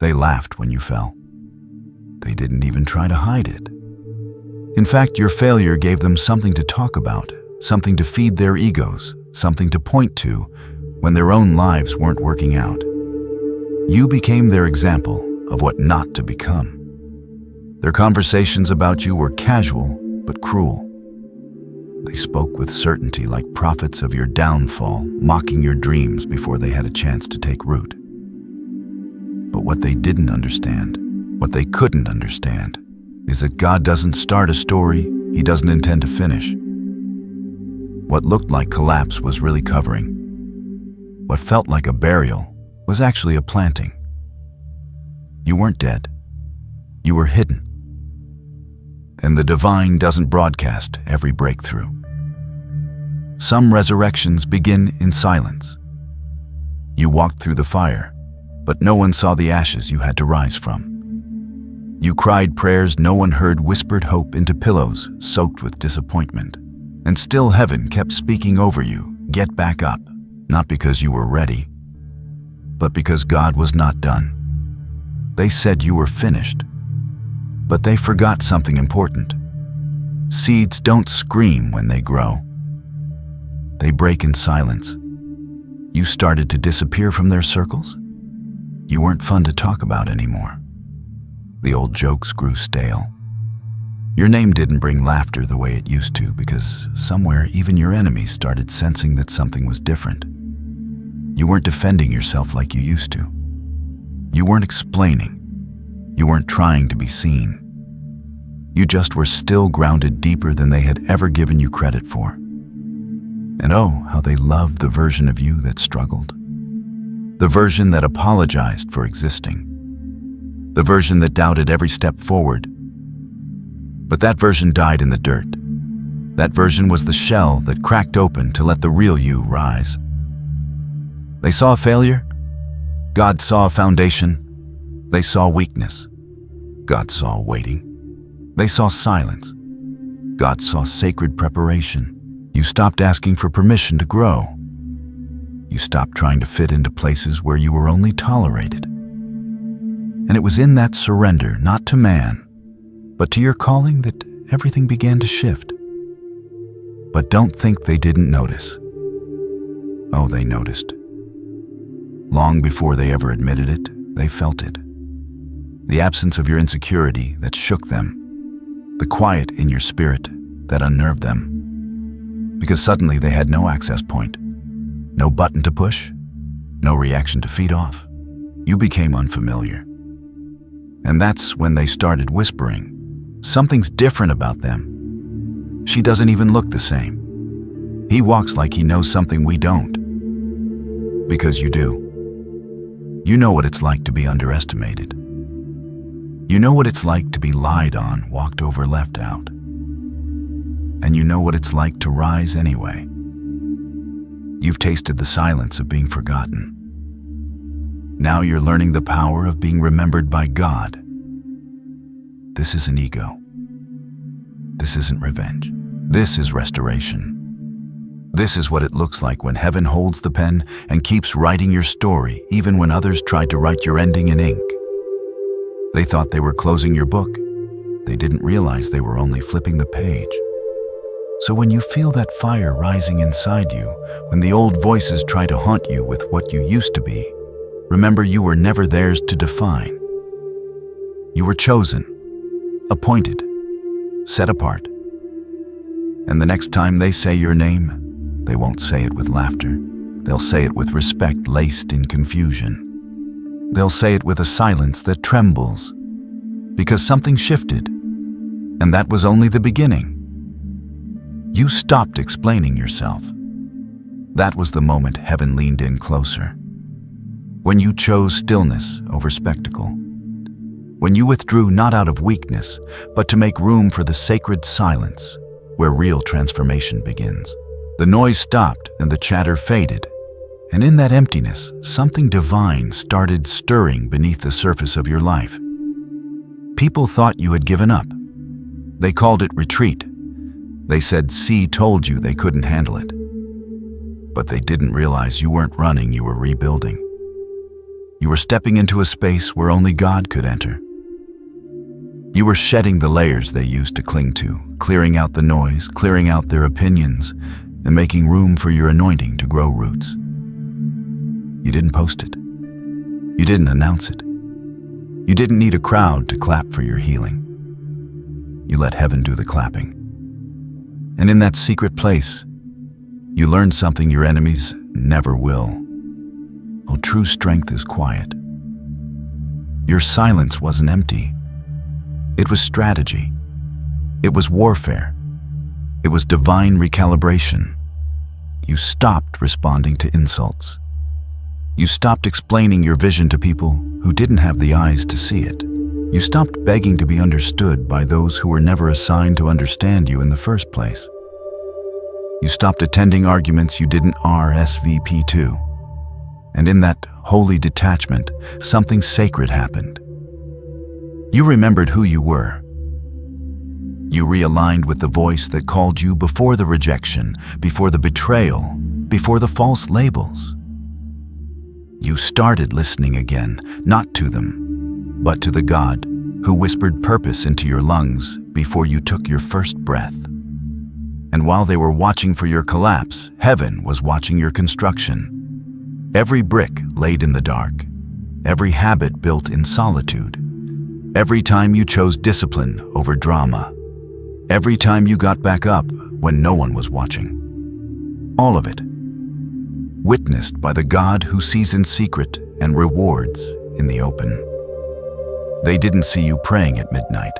They laughed when you fell. They didn't even try to hide it. In fact, your failure gave them something to talk about, something to feed their egos, something to point to when their own lives weren't working out. You became their example of what not to become. Their conversations about you were casual but cruel. They spoke with certainty like prophets of your downfall, mocking your dreams before they had a chance to take root. But what they didn't understand, what they couldn't understand, is that God doesn't start a story He doesn't intend to finish. What looked like collapse was really covering. What felt like a burial was actually a planting. You weren't dead. You were hidden. And the divine doesn't broadcast every breakthrough. Some resurrections begin in silence. You walked through the fire, but no one saw the ashes you had to rise from. You cried prayers no one heard, whispered hope into pillows soaked with disappointment. And still heaven kept speaking over you, get back up, not because you were ready, but because God was not done. They said you were finished, but they forgot something important. Seeds don't scream when they grow. They break in silence. You started to disappear from their circles. You weren't fun to talk about anymore. The old jokes grew stale. Your name didn't bring laughter the way it used to because somewhere even your enemies started sensing that something was different. You weren't defending yourself like you used to. You weren't explaining. You weren't trying to be seen. You just were still grounded deeper than they had ever given you credit for. And oh, how they loved the version of you that struggled. The version that apologized for existing. The version that doubted every step forward. But that version died in the dirt. That version was the shell that cracked open to let the real you rise. They saw failure. God saw a foundation. They saw weakness. God saw waiting. They saw silence. God saw sacred preparation. You stopped asking for permission to grow. You stopped trying to fit into places where you were only tolerated. And it was in that surrender, not to man, but to your calling, that everything began to shift. But don't think they didn't notice. Oh, they noticed. Long before they ever admitted it, they felt it. The absence of your insecurity that shook them. The quiet in your spirit that unnerved them. Because suddenly they had no access point. No button to push. No reaction to feed off. You became unfamiliar. And that's when they started whispering. Something's different about them. She doesn't even look the same. He walks like he knows something we don't. Because you do. You know what it's like to be underestimated. You know what it's like to be lied on, walked over, left out. And you know what it's like to rise anyway. You've tasted the silence of being forgotten. Now you're learning the power of being remembered by God. This isn't ego. This isn't revenge. This is restoration. This is what it looks like when heaven holds the pen and keeps writing your story, even when others tried to write your ending in ink. They thought they were closing your book. They didn't realize they were only flipping the page. So when you feel that fire rising inside you, when the old voices try to haunt you with what you used to be, remember you were never theirs to define. You were chosen, appointed, set apart. And the next time they say your name, they won't say it with laughter. They'll say it with respect laced in confusion. They'll say it with a silence that trembles, because something shifted, and that was only the beginning. You stopped explaining yourself. That was the moment heaven leaned in closer. When you chose stillness over spectacle. When you withdrew not out of weakness, but to make room for the sacred silence where real transformation begins. The noise stopped and the chatter faded, and in that emptiness, something divine started stirring beneath the surface of your life. People thought you had given up. They called it retreat. They said C told you they couldn't handle it. But they didn't realize you weren't running, you were rebuilding. You were stepping into a space where only God could enter. You were shedding the layers they used to cling to, clearing out the noise, clearing out their opinions, and making room for your anointing to grow roots. You didn't post it. You didn't announce it. You didn't need a crowd to clap for your healing. You let heaven do the clapping. And in that secret place, you learned something your enemies never will. Oh, true strength is quiet. Your silence wasn't empty. It was strategy. It was warfare. It was divine recalibration. You stopped responding to insults. You stopped explaining your vision to people who didn't have the eyes to see it. You stopped begging to be understood by those who were never assigned to understand you in the first place. You stopped attending arguments you didn't RSVP to. And in that holy detachment, something sacred happened. You remembered who you were. You realigned with the voice that called you before the rejection, before the betrayal, before the false labels. You started listening again, not to them, but to the God who whispered purpose into your lungs before you took your first breath. And while they were watching for your collapse, heaven was watching your construction. Every brick laid in the dark, every habit built in solitude, every time you chose discipline over drama, every time you got back up when no one was watching. All of it, witnessed by the God who sees in secret and rewards in the open. They didn't see you praying at midnight.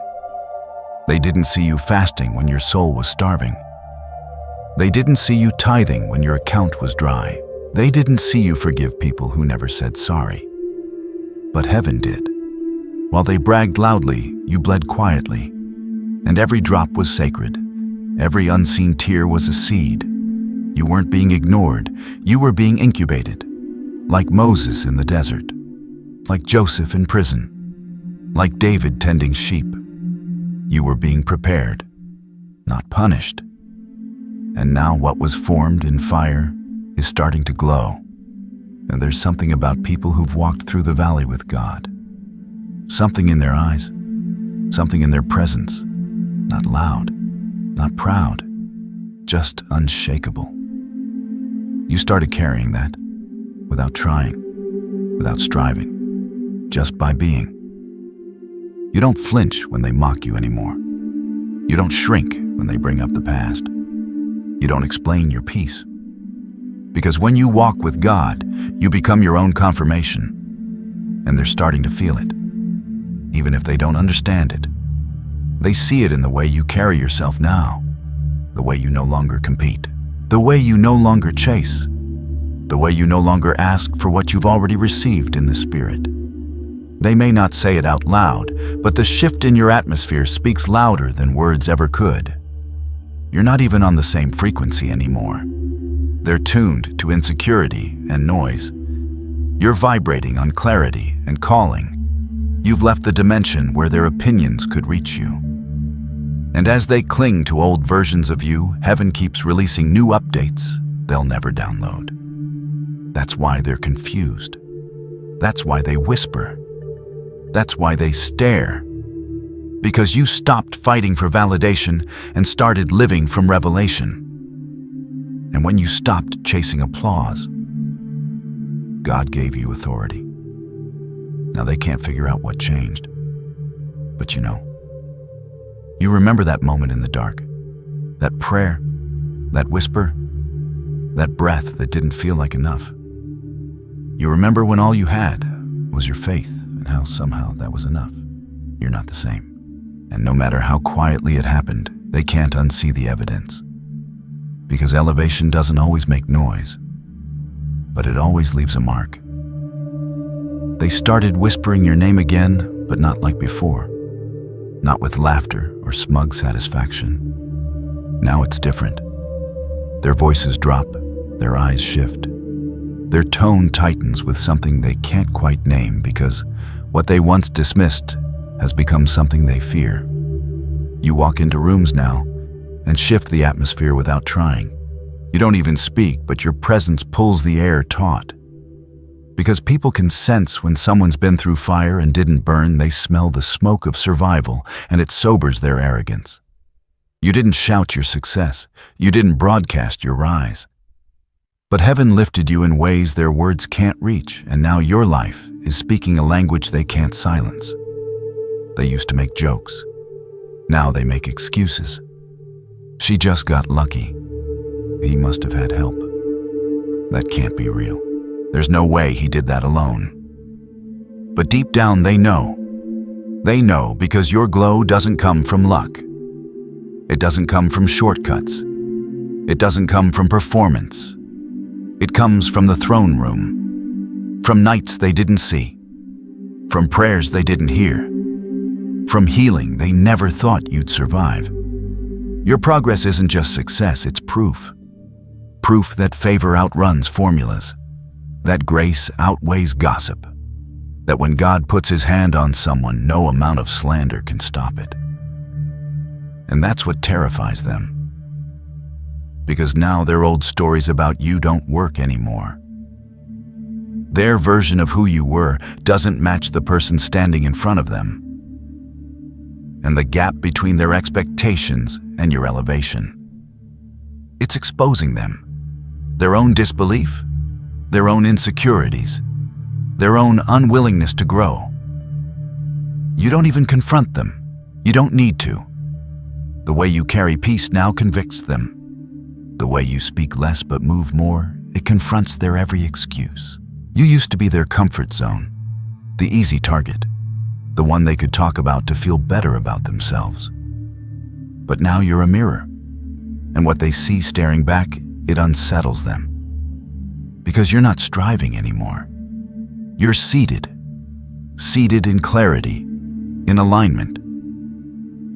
They didn't see you fasting when your soul was starving. They didn't see you tithing when your account was dry. They didn't see you forgive people who never said sorry. But heaven did. While they bragged loudly, you bled quietly. And every drop was sacred. Every unseen tear was a seed. You weren't being ignored. You were being incubated. Like Moses in the desert. Like Joseph in prison. Like David tending sheep. You were being prepared, not punished. And now what was formed in fire is starting to glow. And there's something about people who've walked through the valley with God. Something in their eyes, something in their presence. Not loud, not proud, just unshakable. You started carrying that, without trying, without striving, just by being. You don't flinch when they mock you anymore. You don't shrink when they bring up the past. You don't explain your peace. Because when you walk with God, you become your own confirmation. And they're starting to feel it, even if they don't understand it. They see it in the way you carry yourself now, the way you no longer compete, the way you no longer chase, the way you no longer ask for what you've already received in the Spirit. They may not say it out loud, but the shift in your atmosphere speaks louder than words ever could. You're not even on the same frequency anymore. They're tuned to insecurity and noise. You're vibrating on clarity and calling. You've left the dimension where their opinions could reach you. And as they cling to old versions of you, heaven keeps releasing new updates they'll never download. That's why they're confused. That's why they whisper. That's why they stare. Because you stopped fighting for validation and started living from revelation. And when you stopped chasing applause, God gave you authority. Now they can't figure out what changed. But you remember that moment in the dark, that prayer, that whisper, that breath that didn't feel like enough. You remember when all you had was your faith and how somehow that was enough. You're not the same. And no matter how quietly it happened, they can't unsee the evidence. Because elevation doesn't always make noise, but it always leaves a mark. They started whispering your name again, but not like before. Not with laughter or smug satisfaction. Now it's different. Their voices drop, their eyes shift. Their tone tightens with something they can't quite name because what they once dismissed has become something they fear. You walk into rooms now and shift the atmosphere without trying. You don't even speak, but your presence pulls the air taut. Because people can sense when someone's been through fire and didn't burn. They smell the smoke of survival, and it sobers their arrogance. You didn't shout your success. You didn't broadcast your rise. But heaven lifted you in ways their words can't reach, and now your life is speaking a language they can't silence. They used to make jokes. Now they make excuses. She just got lucky. He must have had help. That can't be real. There's no way he did that alone. But deep down they know. They know because your glow doesn't come from luck. It doesn't come from shortcuts. It doesn't come from performance. It comes from the throne room, from nights they didn't see, from prayers they didn't hear, from healing they never thought you'd survive. Your progress isn't just success, it's proof. Proof that favor outruns formulas, that grace outweighs gossip, that when God puts his hand on someone, no amount of slander can stop it. And that's what terrifies them. Because now their old stories about you don't work anymore. Their version of who you were doesn't match the person standing in front of them. And the gap between their expectations and your elevation, it's exposing them. Their own disbelief, their own insecurities, their own unwillingness to grow. You don't even confront them. You don't need to. The way you carry peace now convicts them. The way you speak less but move more, it confronts their every excuse. You used to be their comfort zone, the easy target, the one they could talk about to feel better about themselves. But now you're a mirror, and what they see staring back, it unsettles them. Because you're not striving anymore. You're seated in clarity, in alignment,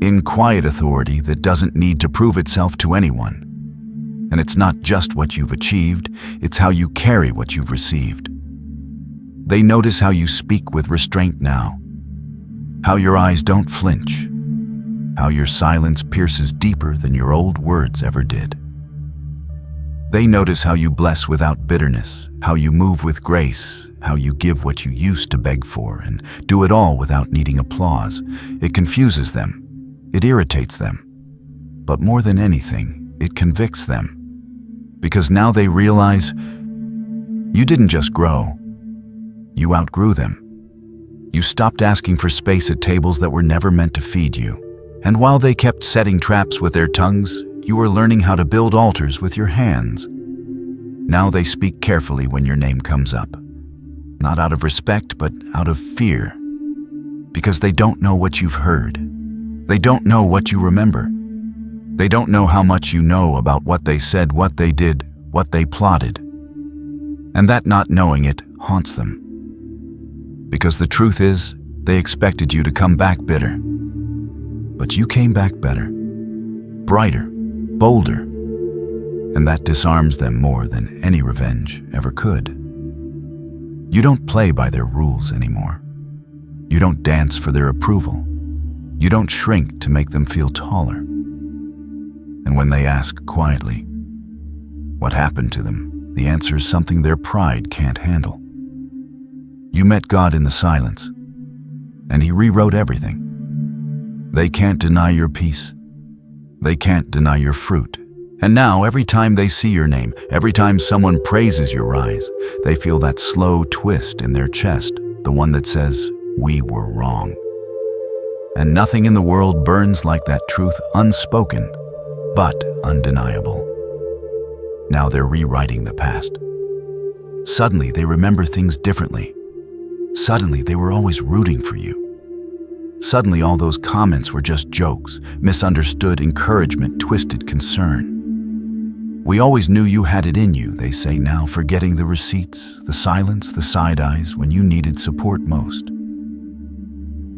in quiet authority that doesn't need to prove itself to anyone. And it's not just what you've achieved, it's how you carry what you've received. They notice how you speak with restraint now, how your eyes don't flinch, how your silence pierces deeper than your old words ever did. They notice how you bless without bitterness, how you move with grace, how you give what you used to beg for and do it all without needing applause. It confuses them. It irritates them. But more than anything, it convicts them. Because now they realize you didn't just grow, you outgrew them. You stopped asking for space at tables that were never meant to feed you. And while they kept setting traps with their tongues, you were learning how to build altars with your hands. Now they speak carefully when your name comes up. Not out of respect, but out of fear. Because they don't know what you've heard. They don't know what you remember. They don't know how much you know about what they said, what they did, what they plotted. And that not knowing it haunts them. Because the truth is, they expected you to come back bitter. But you came back better, brighter, bolder. And that disarms them more than any revenge ever could. You don't play by their rules anymore. You don't dance for their approval. You don't shrink to make them feel taller. And when they ask quietly, what happened to them, the answer is something their pride can't handle. You met God in the silence, and he rewrote everything. They can't deny your peace. They can't deny your fruit. And now, every time they see your name, every time someone praises your rise, they feel that slow twist in their chest, the one that says, we were wrong. And nothing in the world burns like that truth, unspoken, but undeniable. Now they're rewriting the past. Suddenly they remember things differently. Suddenly they were always rooting for you. Suddenly all those comments were just jokes, misunderstood encouragement, twisted concern. We always knew you had it in you, they say now, forgetting the receipts, the silence, the side eyes when you needed support most.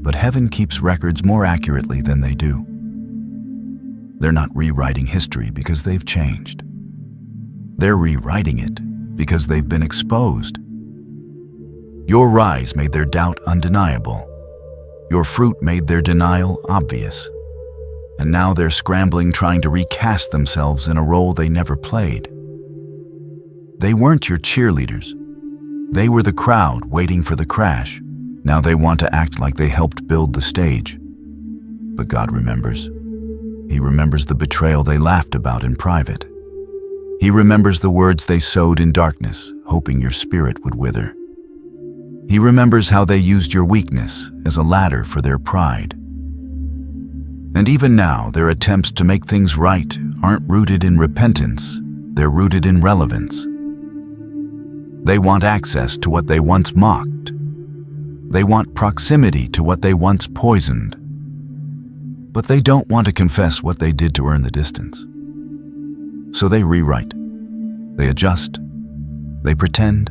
But heaven keeps records more accurately than they do. They're not rewriting history because they've changed. They're rewriting it because they've been exposed. Your rise made their doubt undeniable. Your fruit made their denial obvious. And now they're scrambling, trying to recast themselves in a role they never played. They weren't your cheerleaders. They were the crowd waiting for the crash. Now they want to act like they helped build the stage. But God remembers. He remembers the betrayal they laughed about in private. He remembers the words they sowed in darkness, hoping your spirit would wither. He remembers how they used your weakness as a ladder for their pride. And even now, their attempts to make things right aren't rooted in repentance, they're rooted in relevance. They want access to what they once mocked. They want proximity to what they once poisoned. But they don't want to confess what they did to earn the distance. So they rewrite. They adjust. They pretend.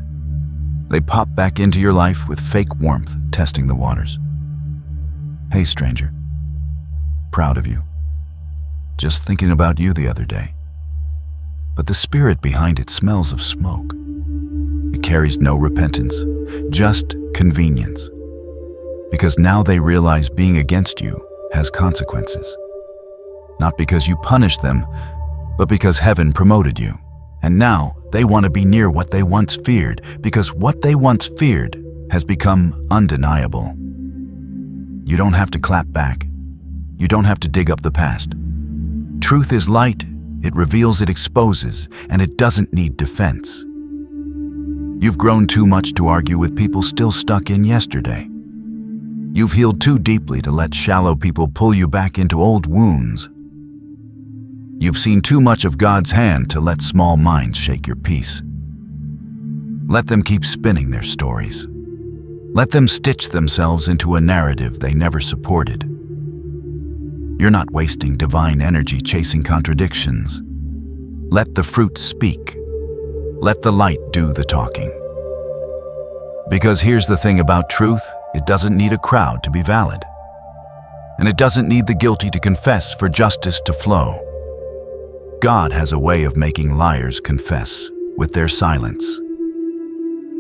They pop back into your life with fake warmth, testing the waters. Hey, stranger. Proud of you. Just thinking about you the other day. But the spirit behind it smells of smoke. It carries no repentance, just convenience. Because now they realize being against you has consequences. Not because you punished them, but because heaven promoted you. And now they want to be near what they once feared, because what they once feared has become undeniable. You don't have to clap back. You don't have to dig up the past. Truth is light, it reveals, it exposes, and it doesn't need defense. You've grown too much to argue with people still stuck in yesterday. You've healed too deeply to let shallow people pull you back into old wounds. You've seen too much of God's hand to let small minds shake your peace. Let them keep spinning their stories. Let them stitch themselves into a narrative they never supported. You're not wasting divine energy chasing contradictions. Let the fruit speak. Let the light do the talking. Because here's the thing about truth, it doesn't need a crowd to be valid. And it doesn't need the guilty to confess for justice to flow. God has a way of making liars confess with their silence.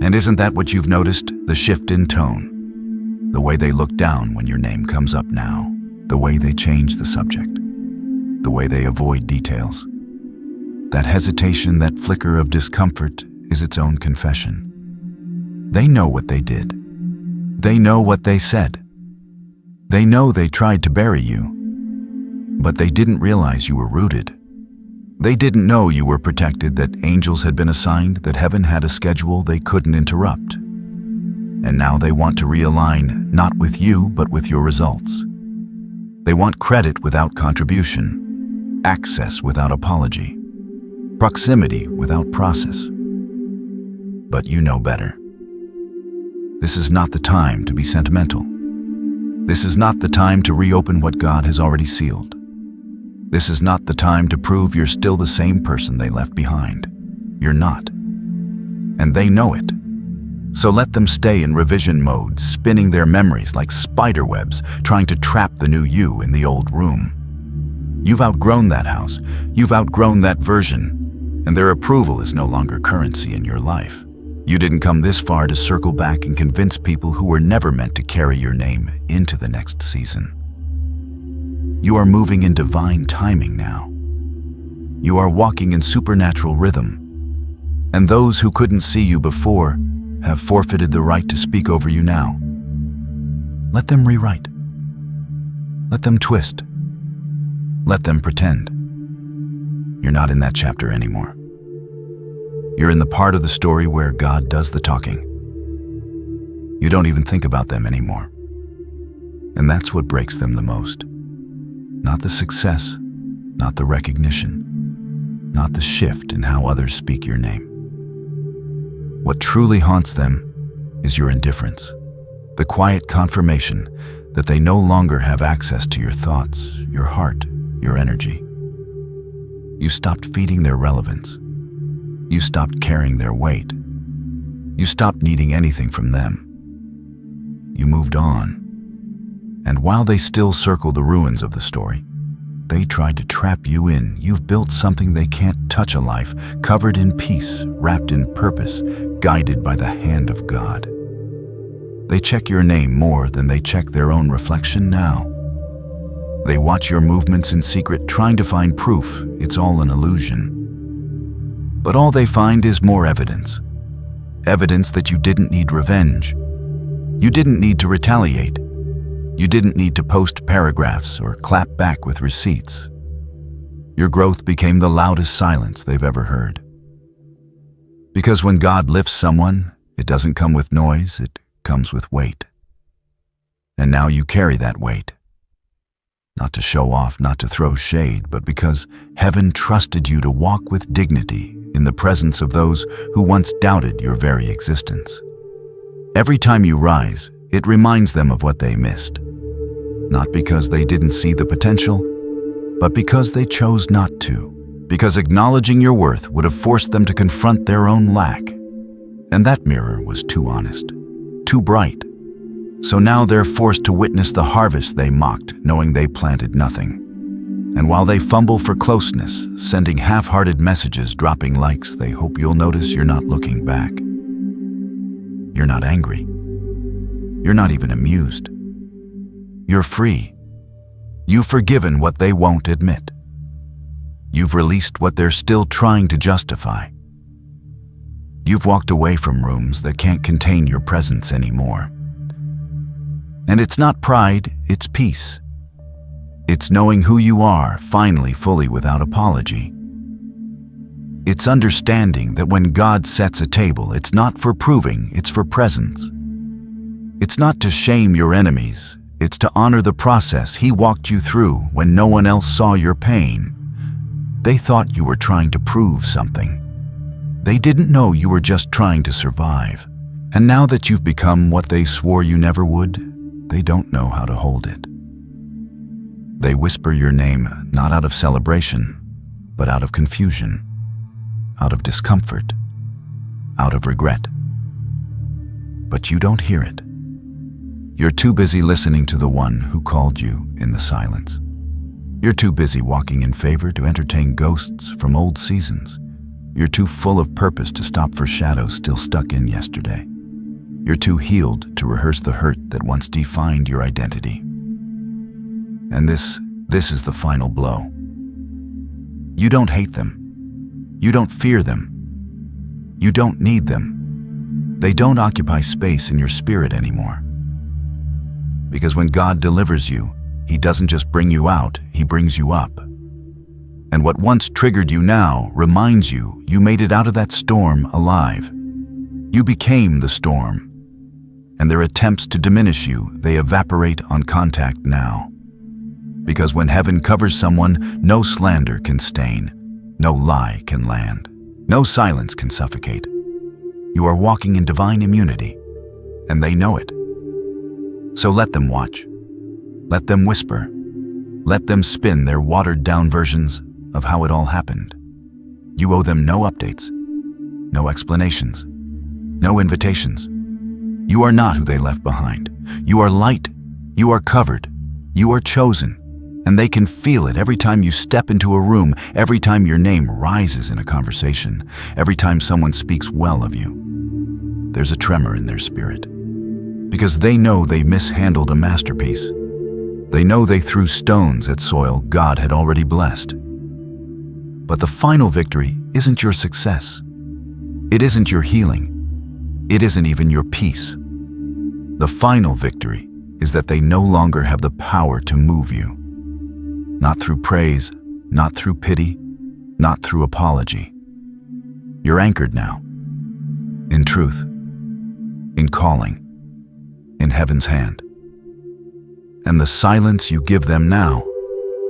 And isn't that what you've noticed? The shift in tone. The way they look down when your name comes up now. The way they change the subject. The way they avoid details. That hesitation, that flicker of discomfort is its own confession. They know what they did. They know what they said. They know they tried to bury you. But they didn't realize you were rooted. They didn't know you were protected, that angels had been assigned, that heaven had a schedule they couldn't interrupt. And now they want to realign, not with you, but with your results. They want credit without contribution, access without apology, proximity without process. But you know better. This is not the time to be sentimental. This is not the time to reopen what God has already sealed. This is not the time to prove you're still the same person they left behind. You're not. And they know it. So let them stay in revision mode, spinning their memories like spider webs, trying to trap the new you in the old room. You've outgrown that house. You've outgrown that version. And their approval is no longer currency in your life. You didn't come this far to circle back and convince people who were never meant to carry your name into the next season. You are moving in divine timing now. You are walking in supernatural rhythm. And those who couldn't see you before have forfeited the right to speak over you now. Let them rewrite. Let them twist. Let them pretend. You're not in that chapter anymore. You're in the part of the story where God does the talking. You don't even think about them anymore. And that's what breaks them the most. Not the success, not the recognition, not the shift in how others speak your name. What truly haunts them is your indifference, the quiet confirmation that they no longer have access to your thoughts, your heart, your energy. You stopped feeding their relevance. You stopped carrying their weight. You stopped needing anything from them. You moved on. And while they still circle the ruins of the story, they tried to trap you in. You've built something they can't touch, a life covered in peace, wrapped in purpose, guided by the hand of God. They check your name more than they check their own reflection now. They watch your movements in secret, trying to find proof it's all an illusion. But all they find is more evidence. evidence that you didn't need revenge. You didn't need to retaliate. You didn't need to post paragraphs or clap back with receipts. Your growth became the loudest silence they've ever heard. Because when God lifts someone, it doesn't come with noise, it comes with weight. And now you carry that weight. Not to show off, not to throw shade, but because heaven trusted you to walk with dignity in the presence of those who once doubted your very existence. Every time you rise, it reminds them of what they missed. Not because they didn't see the potential, but because they chose not to. Because acknowledging your worth would have forced them to confront their own lack. And that mirror was too honest, too bright. So now they're forced to witness the harvest they mocked, knowing they planted nothing. And while they fumble for closeness, sending half-hearted messages, dropping likes, they hope you'll notice you're not looking back. You're not angry. You're not even amused. You're free. You've forgiven what they won't admit. You've released what they're still trying to justify. You've walked away from rooms that can't contain your presence anymore. And it's not pride, it's peace. It's knowing who you are, finally, fully, without apology. It's understanding that when God sets a table, it's not for proving, it's for presence. It's not to shame your enemies, it's to honor the process He walked you through when no one else saw your pain. They thought you were trying to prove something. They didn't know you were just trying to survive. And now that you've become what they swore you never would, they don't know how to hold it. They whisper your name not out of celebration, but out of confusion, out of discomfort, out of regret. But you don't hear it. You're too busy listening to the one who called you in the silence. You're too busy walking in favor to entertain ghosts from old seasons. You're too full of purpose to stop for shadows still stuck in yesterday. You're too healed to rehearse the hurt that once defined your identity. And this is the final blow. You don't hate them. You don't fear them. You don't need them. They don't occupy space in your spirit anymore. Because when God delivers you, He doesn't just bring you out, He brings you up. And what once triggered you now reminds you you made it out of that storm alive. You became the storm. And their attempts to diminish you, they evaporate on contact now. Because when heaven covers someone, no slander can stain, no lie can land, no silence can suffocate. You are walking in divine immunity, and they know it. So let them watch. Let them whisper. Let them spin their watered-down versions of how it all happened. You owe them no updates, no explanations, no invitations. You are not who they left behind. You are light. You are covered. You are chosen. And they can feel it every time you step into a room, every time your name rises in a conversation, every time someone speaks well of you. There's a tremor in their spirit. Because they know they mishandled a masterpiece. They know they threw stones at soil God had already blessed. But the final victory isn't your success. It isn't your healing. It isn't even your peace. The final victory is that they no longer have the power to move you. Not through praise, not through pity, not through apology. You're anchored now. In truth. In calling. In heaven's hand. And the silence you give them now,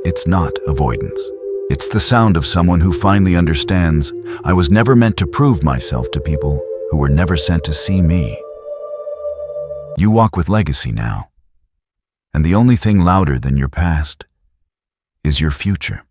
it's not avoidance. It's the sound of someone who finally understands, I was never meant to prove myself to people who were never sent to see me. You walk with legacy now, and the only thing louder than your past is your future.